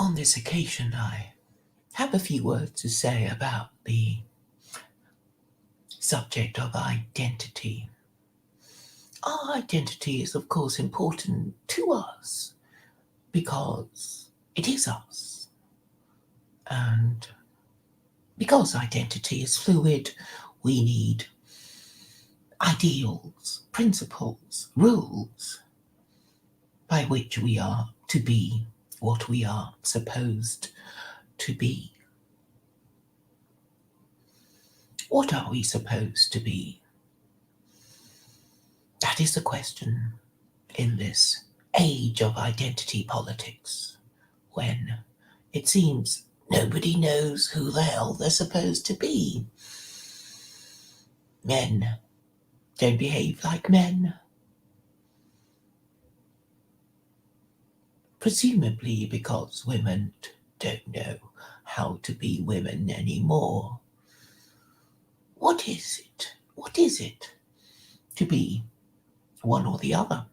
On this occasion, I have a few words to say about the subject of identity. Our identity is, of course, important to us because it is us. And because identity is fluid, we need ideals, principles, rules by which we are to be what we are supposed to be. What are we supposed to be? That is the question in this age of identity politics, when it seems nobody knows who the hell they're supposed to be. Men don't behave like men. Presumably because women don't know how to be women anymore. What is it? What is it to be one or the other?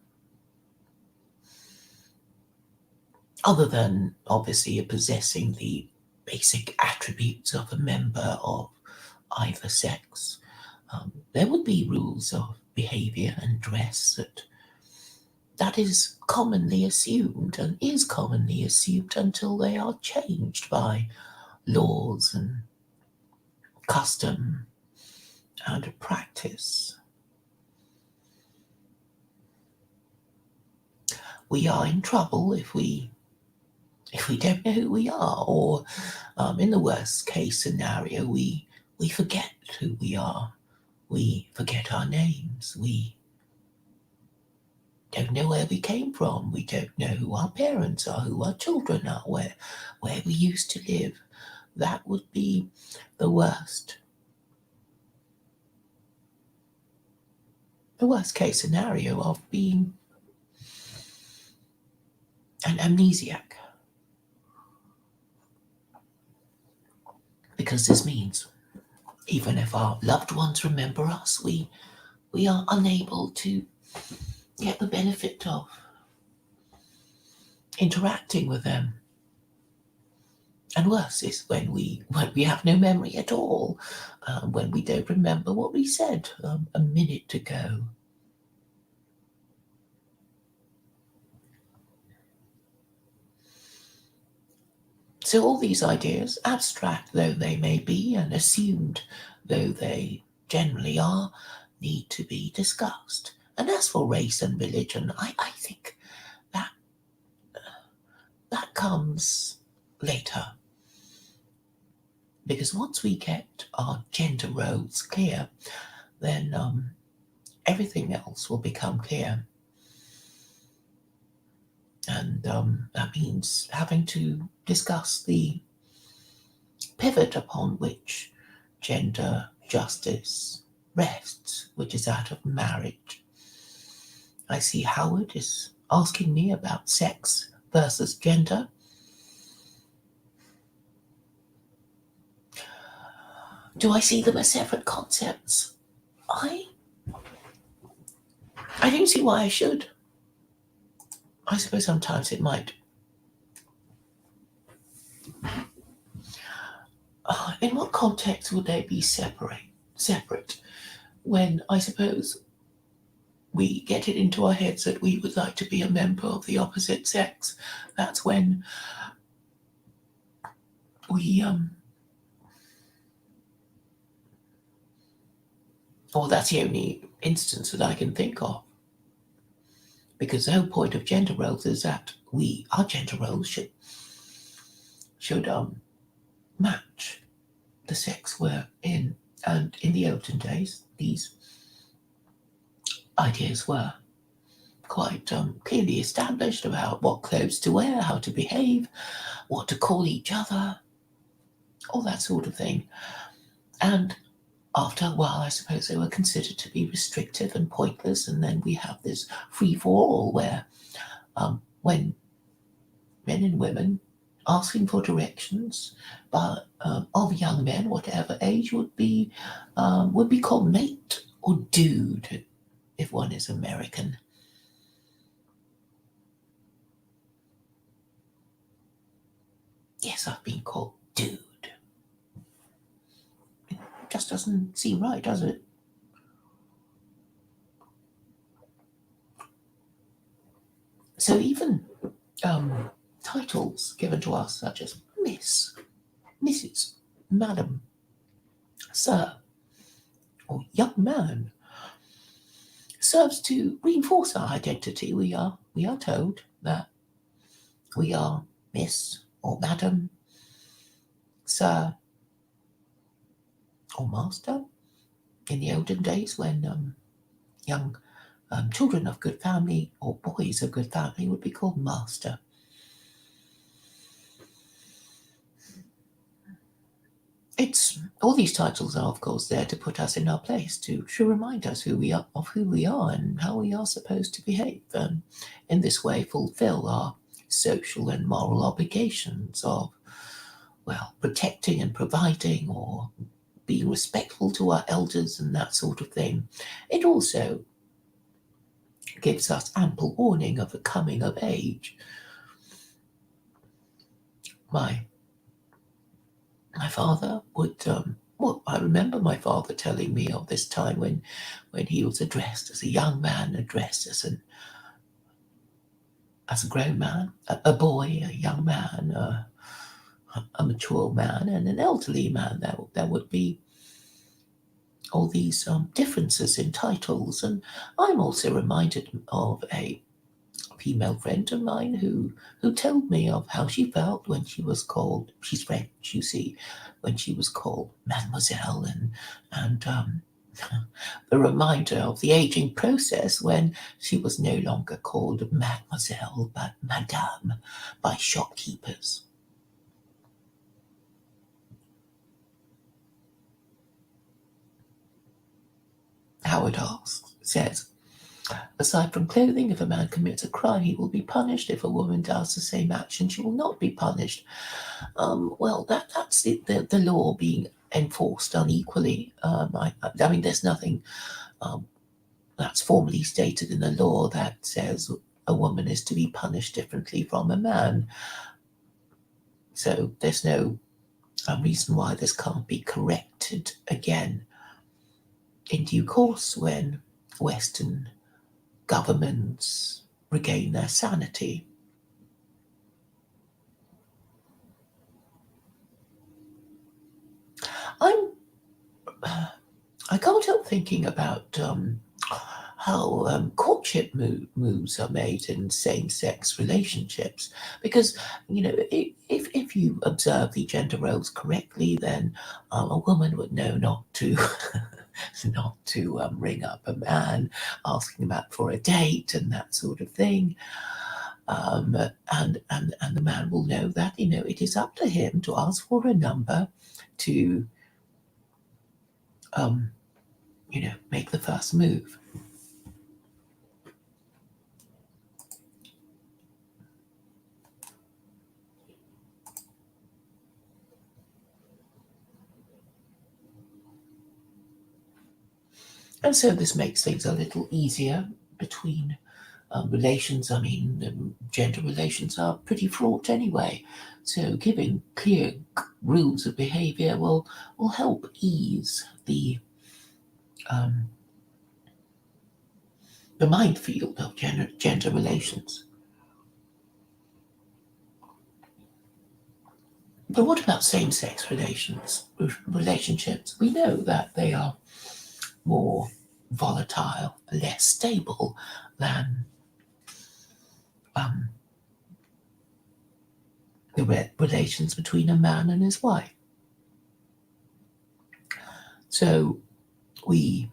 Other than, obviously, possessing the basic attributes of a member of either sex, there would be rules of behavior and dress that is commonly assumed and is commonly assumed until they are changed by laws and custom and practice. We are in trouble if we don't know who we are, or in the worst case scenario, we forget who we are. We forget our names. We don't know where we came from. We don't know who our parents are, who our children are, where we used to live. That would be the worst. The worst case scenario of being an amnesiac. Because this means even if our loved ones remember us, we are unable to get the benefit of interacting with them. And worse is when we have no memory at all, when we don't remember what we said a minute ago. So all these ideas, abstract though they may be and assumed though they generally are, need to be discussed. And as for race and religion, I think that comes later. Because once we get our gender roles clear, then everything else will become clear. And that means having to discuss the pivot upon which gender justice rests, which is that of marriage. I see Howard is asking me about sex versus gender. Do I see them as separate concepts? I don't see why I should. I suppose sometimes it might. In what context would they be separate? When I suppose we get it into our heads that we would like to be a member of the opposite sex. That's when we or that's the only instance that I can think of. Because the whole point of gender roles is that our gender roles should match the sex we're in. And in the olden days, these ideas were quite clearly established about what clothes to wear, how to behave, what to call each other, all that sort of thing. And after a while, I suppose they were considered to be restrictive and pointless, and then we have this free-for-all where when men and women asking for directions of young men, whatever age, would be called mate or dude if one is American. Yes, I've been called dude. It just doesn't seem right, does it? So even titles given to us, such as Miss, Mrs., Madam, Sir, or Young Man, serves to reinforce our identity. We are told that we are Miss or Madam, Sir or Master. In the olden days, when young children of good family or boys of good family would be called Master. It's all these titles are, of course, there to put us in our place, to remind us who we are, and how we are supposed to behave, and in this way fulfill our social and moral obligations of, well, protecting and providing, or being respectful to our elders and that sort of thing. It also gives us ample warning of the coming of age. My my father would well, I remember my father telling me of this time when he was addressed as a young man, addressed as a grown man, a boy, a young man, a mature man, and an elderly man. There would be all these differences in titles, and I'm also reminded of a female friend of mine who told me of how she felt when she was called. She's French, you see, when she was called Mademoiselle, and the reminder of the aging process when she was no longer called Mademoiselle but Madame by shopkeepers. Howard asks, says, aside from clothing, if a man commits a crime, he will be punished. If a woman does the same action, she will not be punished. Well, that's the law being enforced unequally. I mean, there's nothing um, that's formally stated in the law that says a woman is to be punished differently from a man. So there's no reason why this can't be corrected again in due course when Western governments regain their sanity. I'm I can't help thinking about how courtship moves are made in same-sex relationships, because if you observe the gender roles correctly, then a woman would know not to not to ring up a man asking him out for a date and that sort of thing. And the man will know that it is up to him to ask for a number, to um, make the first move. And so this makes things a little easier between relations. I mean, gender relations are pretty fraught anyway. So giving clear rules of behaviour will help ease um, the minefield of gender relations. But what about same-sex relationships? We know that they are more volatile, less stable than um, the relations between a man and his wife. So we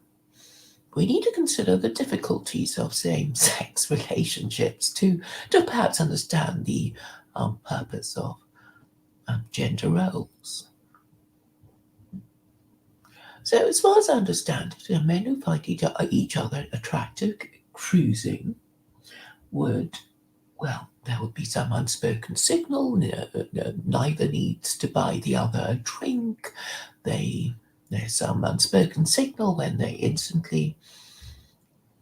we need to consider the difficulties of same-sex relationships to perhaps understand the purpose of gender roles. So, as far as I understand it, men who find each other attractive, cruising, would, well, there would be some unspoken signal. Neither needs to buy the other a drink. There's some unspoken signal when they instantly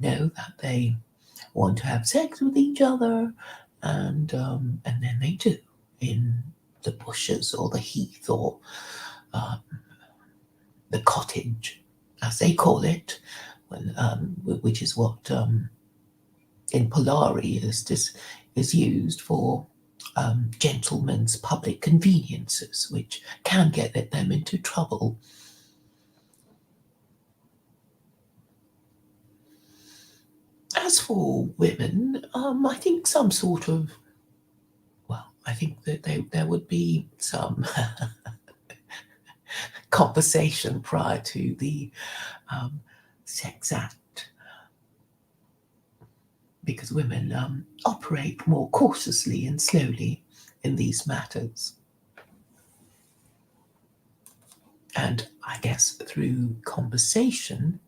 know that they want to have sex with each other, and then they do in the bushes or the heath or um, the cottage, as they call it, when, which is what in Polari is used for gentlemen's public conveniences, which can get them into trouble. As for women, I think some sort of, well, I think that there would be some conversation prior to the Sex Act, because women operate more cautiously and slowly in these matters. And I guess through conversation,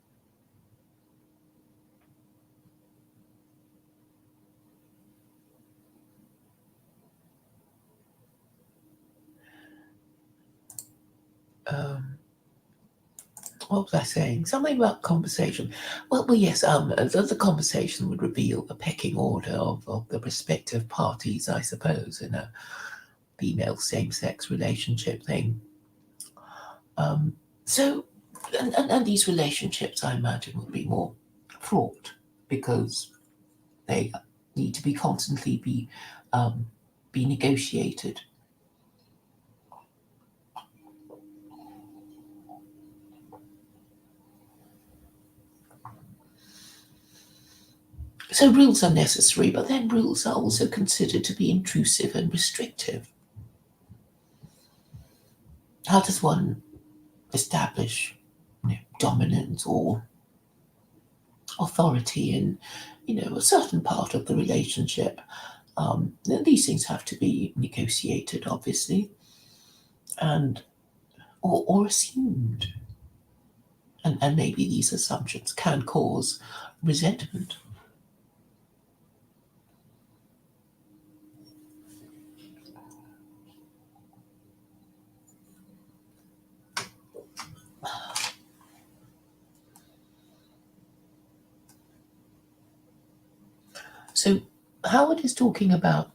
what was I saying? Something about conversation. Well, yes. The conversation would reveal a pecking order of the respective parties, I suppose, in a female same-sex relationship thing. So, and these relationships, I imagine, would be more fraught because they need to be constantly be negotiated. So rules are necessary, but then rules are also considered to be intrusive and restrictive. How does one establish, dominance or authority in, a certain part of the relationship? These things have to be negotiated, obviously, and or assumed, and maybe these assumptions can cause resentment. So Howard is talking about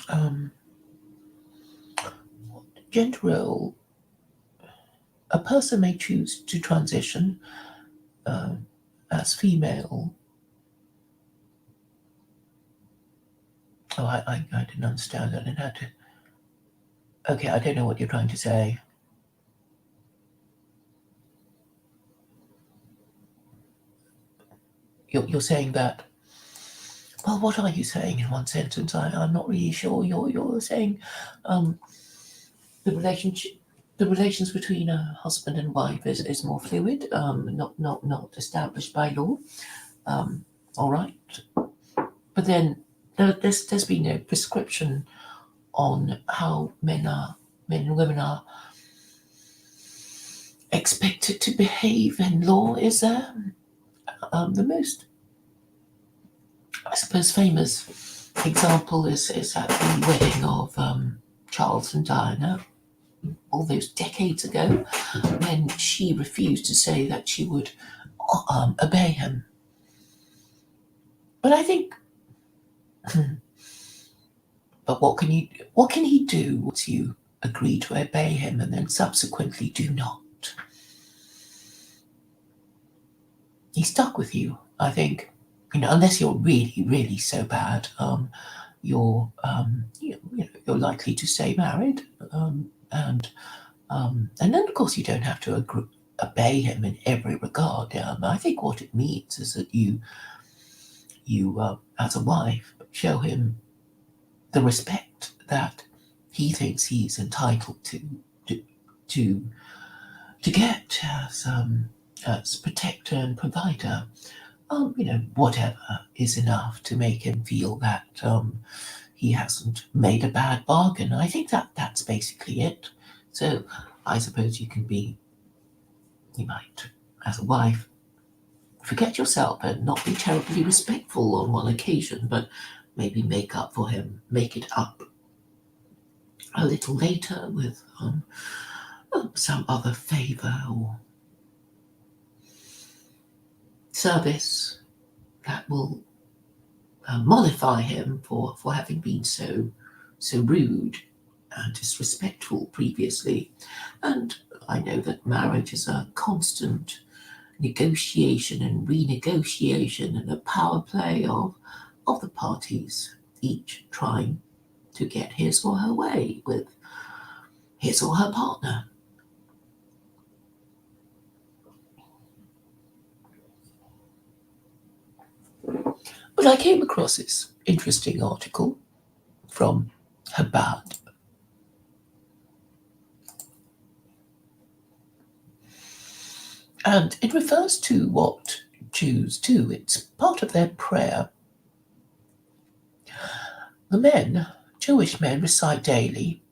um, gender role. A person may choose to transition uh, as female. Oh, I didn't understand that. And had to. Okay, I don't know what you're trying to say. You're saying that. Well, what are you saying in one sentence? I'm not really sure. You're saying um, the relationship, the relations between a husband and wife is more fluid, not established by law. Um, all right, but then there's been no prescription on how men and women are expected to behave in law, is there? The most, I suppose, famous example is at the wedding of Charles and Diana all those decades ago, when she refused to say that she would obey him. But I think, but what can he do once you agree to obey him and then subsequently do not? He's stuck with you, I think. Unless you're really, really so bad, you're likely to stay married, and then of course you don't have to obey him in every regard. I think what it means is that you as a wife show him the respect that he thinks he's entitled to to to get as protector and provider. Whatever is enough to make him feel that he hasn't made a bad bargain. I think that's basically it. So I suppose you might, as a wife, forget yourself and not be terribly respectful on one occasion, but maybe make it up a little later with some other favour or service that will mollify him for having been so rude and disrespectful previously. And I know that marriage is a constant negotiation and renegotiation and a power play of the parties, each trying to get his or her way with his or her partner. But I came across this interesting article from Chabad, and it refers to what Jews do. It's part of their prayer. The men, Jewish men, recite daily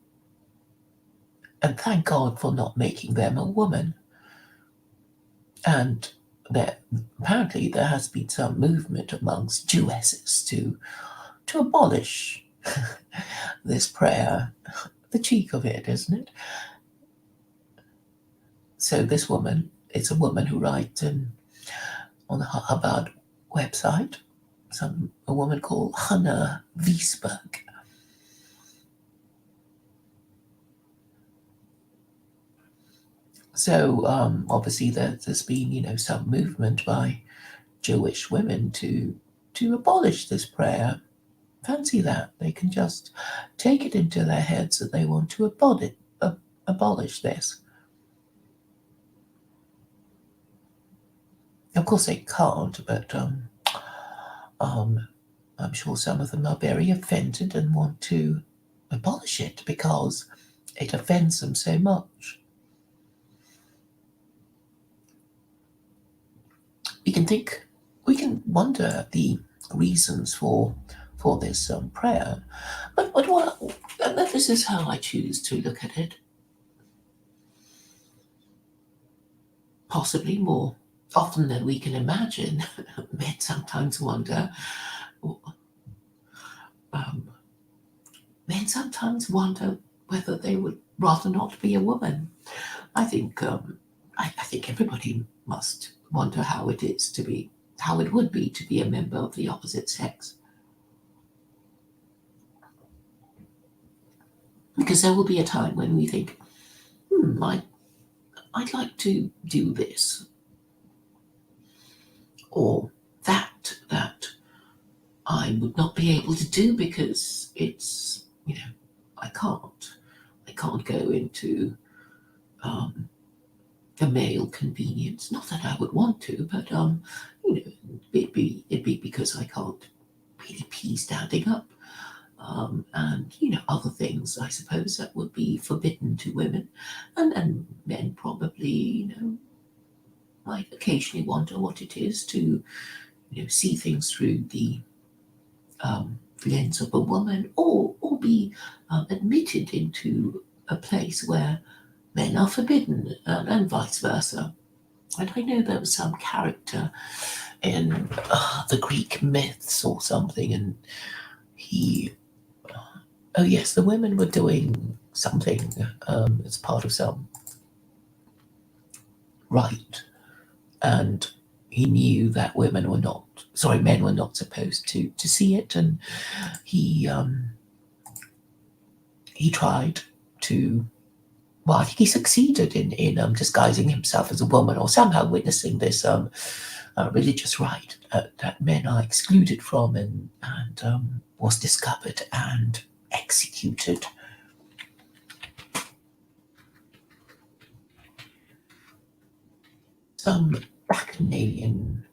and thank God for not making them a woman. And there, apparently there has been some movement amongst Jewesses to abolish this prayer. The cheek of it, isn't it? So this woman, it's a woman who writes on the Chabad website, a woman called Hannah Wiesberg. So obviously there's been some movement by Jewish women to abolish this prayer. Fancy that they can just take it into their heads that they want to abolish this. Of course they can't, but I'm sure some of them are very offended and want to abolish it because it offends them so much. We can wonder at the reasons for this prayer, but this is how I choose to look at it. Possibly more often than we can imagine, men sometimes wonder. Um, Men sometimes wonder whether they would rather not be a woman. I think I think everybody must wonder how it would be to be a member of the opposite sex. Because there will be a time when we think, I'd like to do this or that I would not be able to do because it's I can't go into a male convenience. Not that I would want to, but it'd be because I can't really pee standing up, and other things I suppose that would be forbidden to women, and men probably might occasionally wonder what it is to see things through the lens of a woman, or be admitted into a place where men are forbidden, and vice versa. And I know there was some character in the Greek myths or something, and he, oh yes, the women were doing something as part of some rite, and he knew that men were not supposed to see it, and he tried to. Well, I think he succeeded in disguising himself as a woman, or somehow witnessing this religious rite that men are excluded from, and was discovered and executed. Some bacchanalian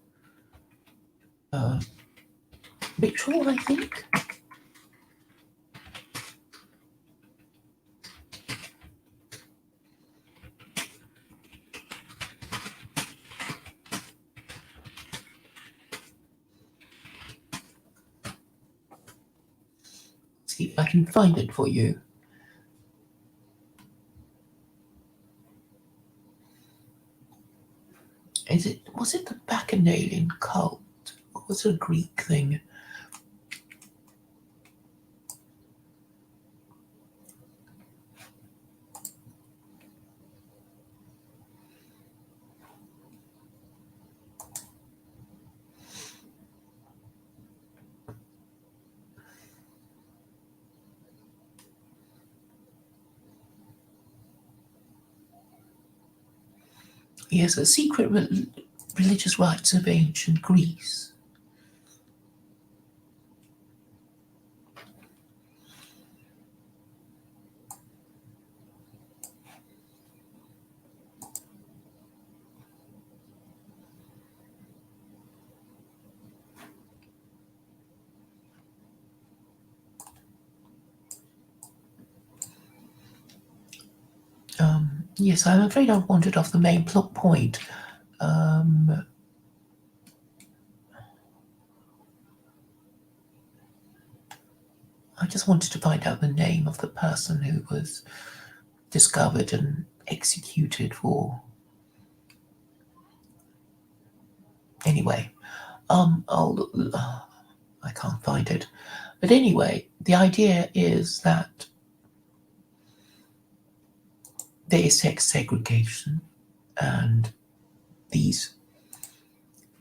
ritual, I think. See if I can find it for you. Was it the Bacchanalian cult? Or was it a Greek thing? Yes, the secret religious rites of ancient Greece. Yes, I'm afraid I've wandered off the main plot point. Um, I just wanted to find out the name of the person who was discovered and executed for. Anyway, I can't find it. But anyway, the idea is that there is sex segregation, and these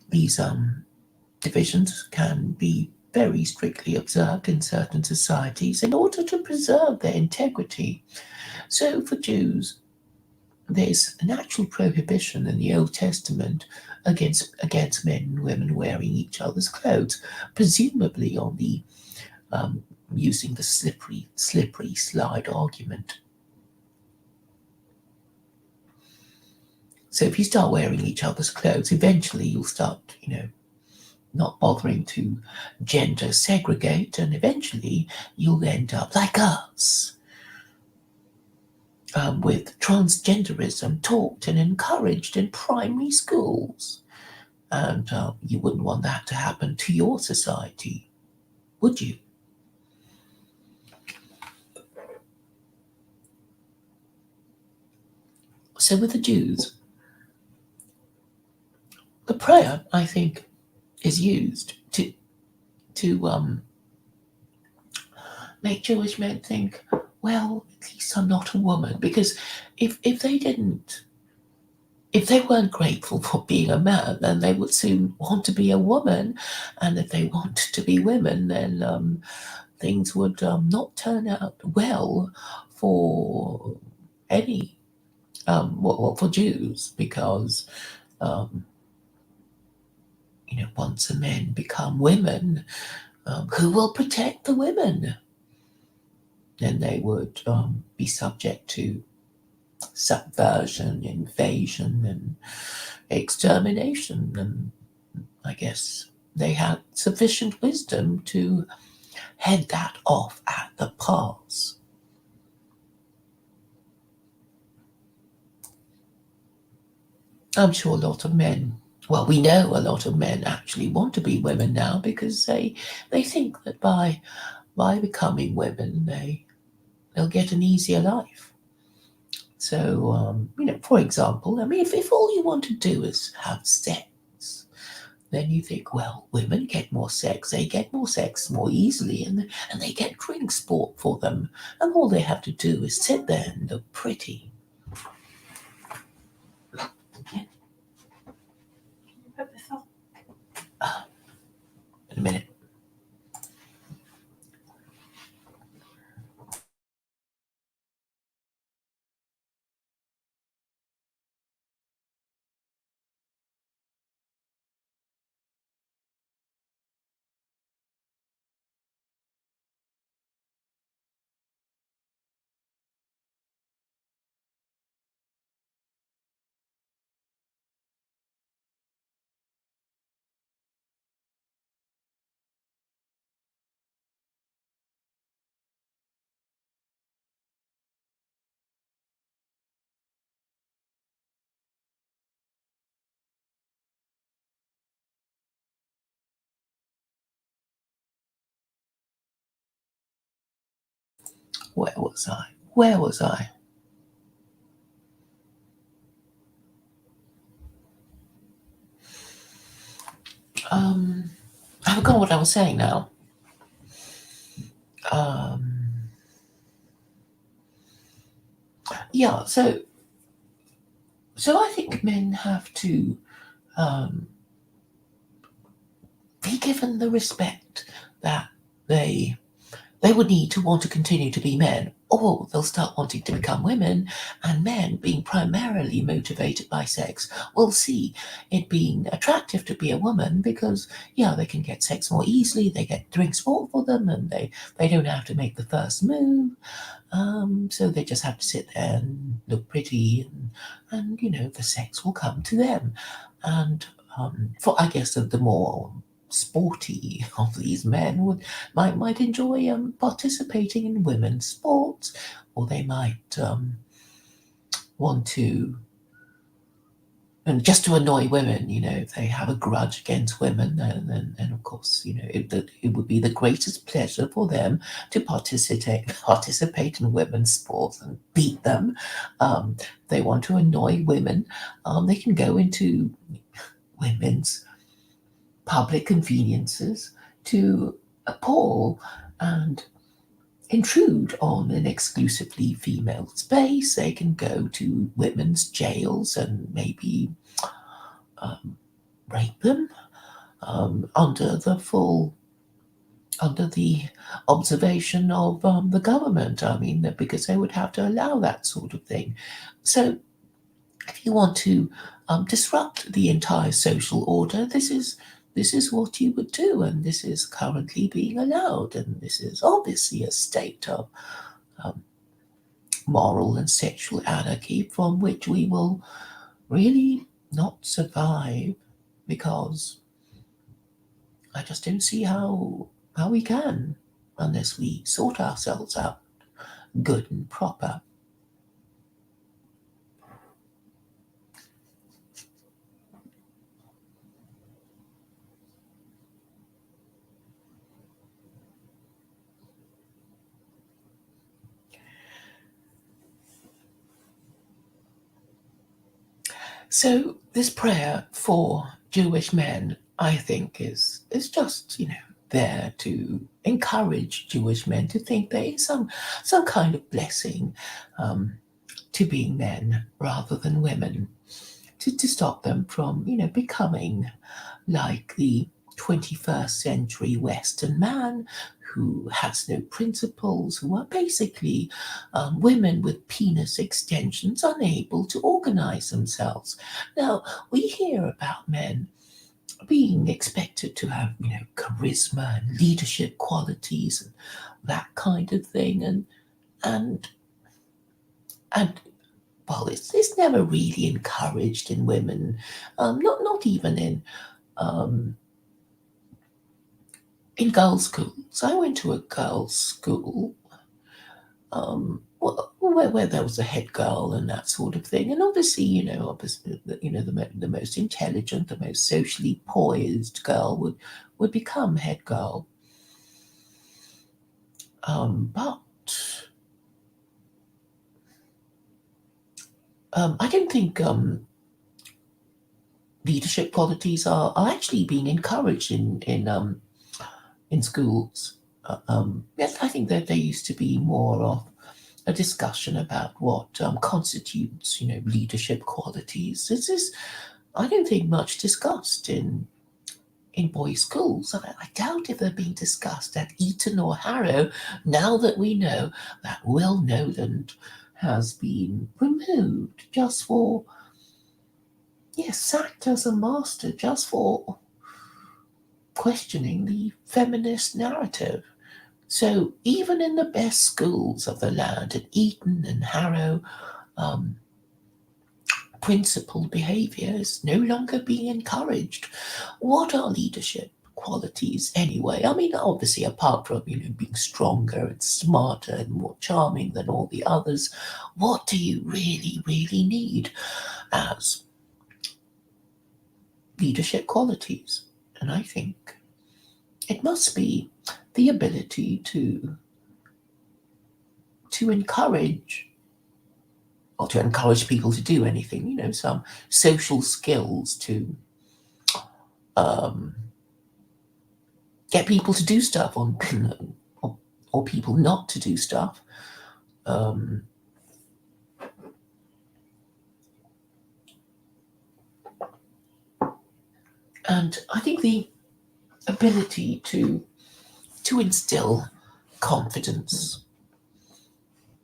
divisions can be very strictly observed in certain societies in order to preserve their integrity. So for Jews, there's an actual prohibition in the Old Testament against men and women wearing each other's clothes, presumably on the using the slippery slide argument. So if you start wearing each other's clothes, eventually you'll start, not bothering to gender segregate, and eventually you'll end up like us, with transgenderism taught and encouraged in primary schools. And you wouldn't want that to happen to your society, would you? So with the Jews, the prayer, I think, is used to make Jewish men think, well, at least I'm not a woman. Because if they weren't grateful for being a man, then they would soon want to be a woman. And if they wanted to be women, then things would not turn out well for any, for Jews, because, once the men become women, who will protect the women? Then they would be subject to subversion, invasion, and extermination. And I guess they had sufficient wisdom to head that off at the pass. I'm sure a lot of men, well, we know a lot of men actually want to be women now, because they think that by becoming women, they'll get an easier life. So, for example, I mean, if all you want to do is have sex, then you think, well, women get more sex, they get more sex more easily, and they get drinks bought for them, and all they have to do is sit there and look pretty. In a minute. Where was I? Where was I? I forgot what I was saying now. Yeah, so I think men have to be given the respect that they they would need to want to continue to be men, or they'll start wanting to become women, and men, being primarily motivated by sex, will see it being attractive to be a woman because, yeah, they can get sex more easily, they get drinks bought for them, and they don't have to make the first move. So they just have to sit there and look pretty, and the sex will come to them. And for, I guess, the more sporty of these men might enjoy participating in women's sports, or they might want to, and just to annoy women, if they have a grudge against women, and of course, it would be the greatest pleasure for them to participate in women's sports and beat them. They want to annoy women. They can go into women's public conveniences to appall and intrude on an exclusively female space. They can go to women's jails and maybe rape them under the observation of the government. I mean, because they would have to allow that sort of thing. So, if you want to disrupt the entire social order, this is what you would do, and this is currently being allowed, and this is obviously a state of moral and sexual anarchy from which we will really not survive, because I just don't see how we can unless we sort ourselves out good and proper. So this prayer for Jewish men, I think, is just there to encourage Jewish men to think there is some kind of blessing to being men rather than women, to stop them from becoming like the 21st century Western man who has no principles, who are basically women with penis extensions unable to organize themselves. Now, we hear about men being expected to have, charisma and leadership qualities and that kind of thing, and and well, it's never really encouraged in women, not even in girls' schools. I went to a girls' school, where there was a head girl and that sort of thing, and obviously, the most intelligent, the most socially poised girl would become head girl. But I don't think leadership qualities are actually being encouraged in schools. Yes, I think that there used to be more of a discussion about what constitutes, leadership qualities. This is, I don't think, much discussed in boys' schools. I doubt if they're being discussed at Eton or Harrow now that we know that Will Noland has been removed just for, yes, sacked as a master just for questioning the feminist narrative. So even in the best schools of the land, at Eton and Harrow, principled behaviour is no longer being encouraged. What are leadership qualities anyway? I mean, obviously, apart from being stronger and smarter and more charming than all the others, what do you really, really need as leadership qualities? And I think it must be the ability to encourage, or to encourage people to do anything, some social skills to get people to do stuff or people not to do stuff. And I think the ability to instill confidence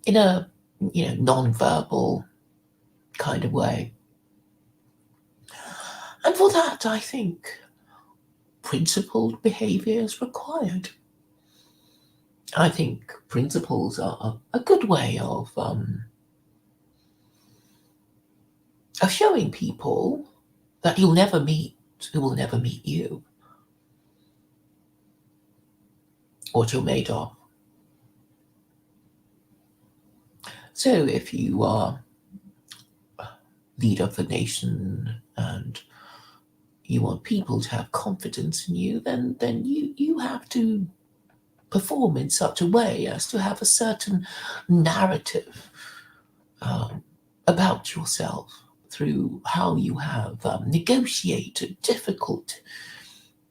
in a non-verbal kind of way. And for that, I think principled behavior is required. I think principles are a good way of showing people that you'll never meet who will never meet you, what you're made of. So if you are leader of the nation and you want people to have confidence in you, then you have to perform in such a way as to have a certain narrative about yourself through how you have negotiated difficult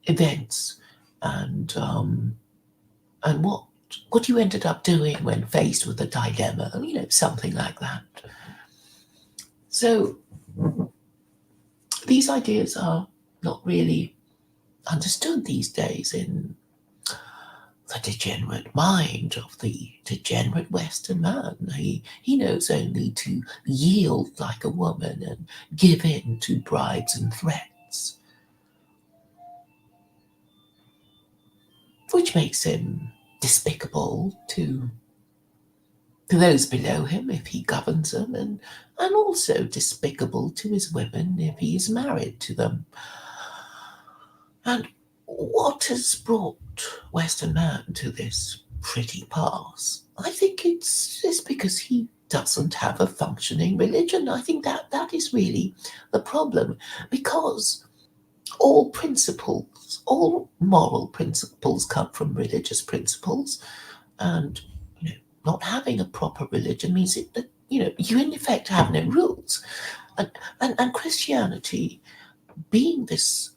events and what you ended up doing when faced with a dilemma, something like that. So these ideas are not really understood these days in the degenerate mind of the degenerate Western man. He knows only to yield like a woman and give in to bribes and threats, which makes him despicable to those below him if he governs them, and also despicable to his women if he is married to them. And what has brought Western man to this pretty pass? I think it's because he doesn't have a functioning religion. I think that is really the problem, because all principles, all moral principles come from religious principles, and not having a proper religion means that you in effect have no rules, and Christianity, being this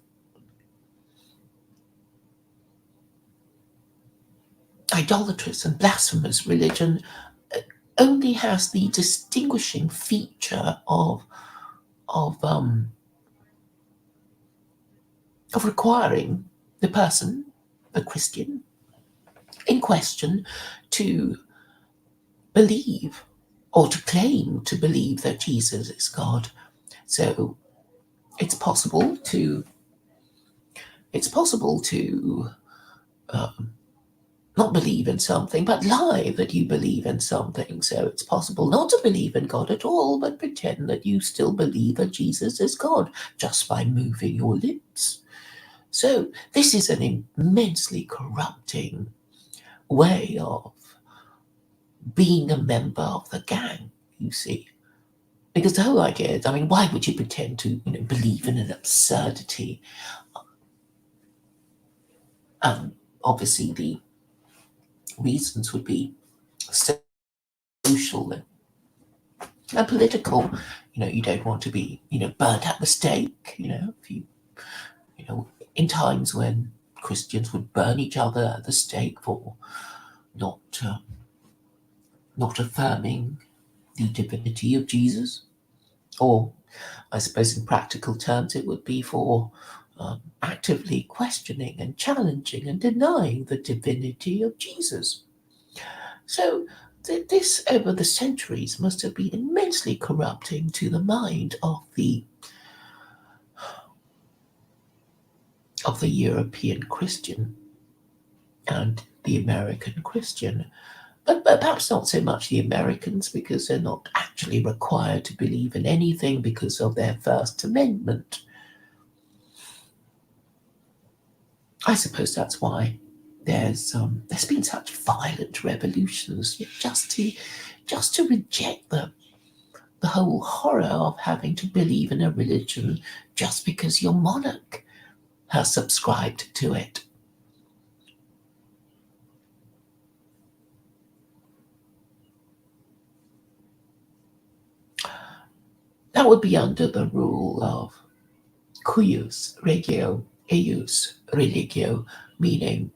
idolatrous and blasphemous religion, only has the distinguishing feature of requiring the person, the Christian in question, to believe or to claim to believe that Jesus is God. So it's possible to not believe in something, but lie that you believe in something. So it's possible not to believe in God at all, but pretend that you still believe that Jesus is God just by moving your lips. So this is an immensely corrupting way of being a member of the gang, you see. Because the whole idea is, why would you pretend to believe in an absurdity? Obviously, the reasons would be social and political. You don't want to be burnt at the stake. If in times when Christians would burn each other at the stake for not affirming the divinity of Jesus, or I suppose in practical terms it would be for actively questioning and challenging and denying the divinity of Jesus. So this over the centuries must have been immensely corrupting to the mind of the European Christian and the American Christian. But perhaps not so much the Americans, because they're not actually required to believe in anything because of their First Amendment. I suppose that's why there's been such violent revolutions, just to reject the whole horror of having to believe in a religion just because your monarch has subscribed to it. That would be under the rule of cuius regio eius religio, meaning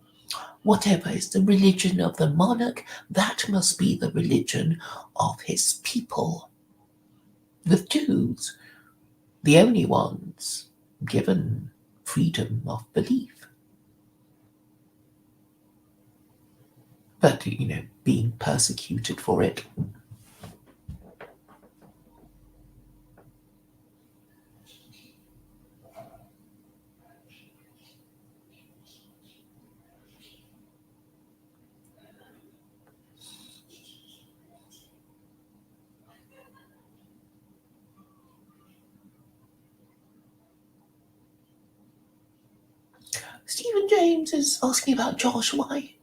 whatever is the religion of the monarch, that must be the religion of his people. The Jews, the only ones given freedom of belief. but being persecuted for it. Stephen James is asking about Josh. Why?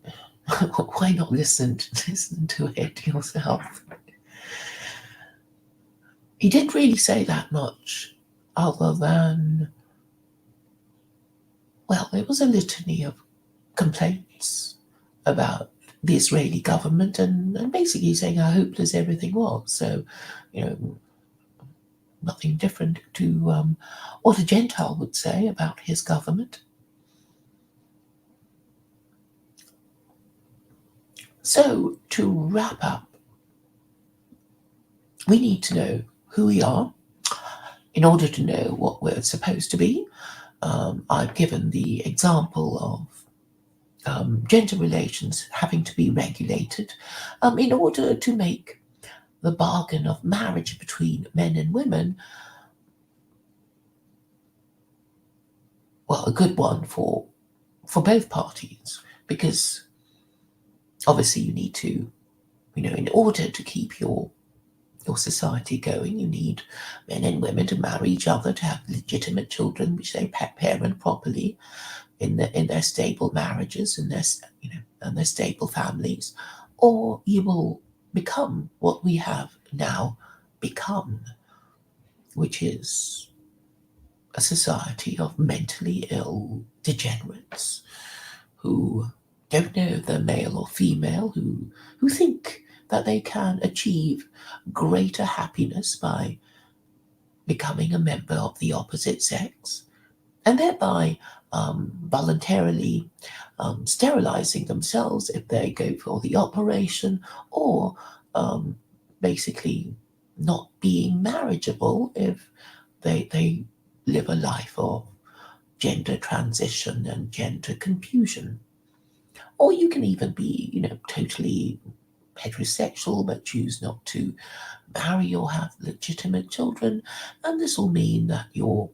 Why not listen to it yourself? He didn't really say that much, other than, well, it was a litany of complaints about the Israeli government and basically saying how hopeless everything was. So, nothing different to what a Gentile would say about his government. So, to wrap up, we need to know who we are in order to know what we're supposed to be. I've given the example of gender relations having to be regulated in order to make the bargain of marriage between men and women, well, a good one for both parties, because obviously you need to, in order to keep your society going, you need men and women to marry each other, to have legitimate children which they parent properly in their stable marriages and their stable families, or you will become what we have now become, which is a society of mentally ill degenerates who don't know if they're male or female, who think that they can achieve greater happiness by becoming a member of the opposite sex, and thereby voluntarily sterilizing themselves if they go for the operation, or basically not being marriageable if they live a life of gender transition and gender confusion. Or you can even be, totally heterosexual but choose not to marry or have legitimate children, and this will mean that your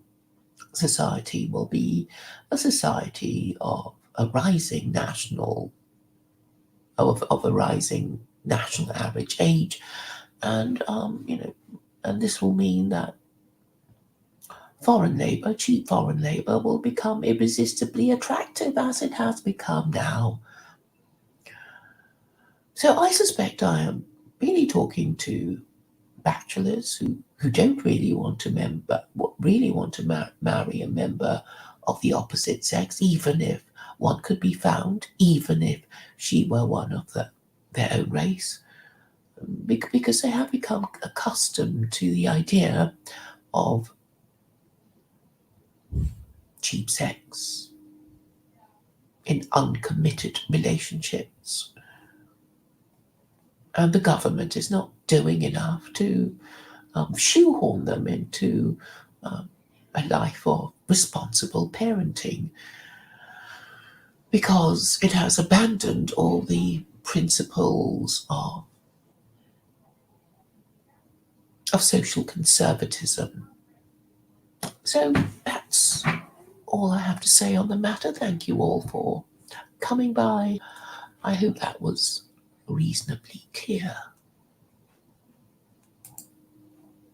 society will be a society of a rising national average age, and and this will mean that cheap foreign labor, will become irresistibly attractive as it has become now. So I suspect I am really talking to bachelors who don't really want to marry a member of the opposite sex, even if one could be found, even if she were one of their own race, because they have become accustomed to the idea of cheap sex in uncommitted relationships. And the government is not doing enough to shoehorn them into a life of responsible parenting, because it has abandoned all the principles of social conservatism. So that's all I have to say on the matter. Thank you all for coming by. I hope that was reasonably clear.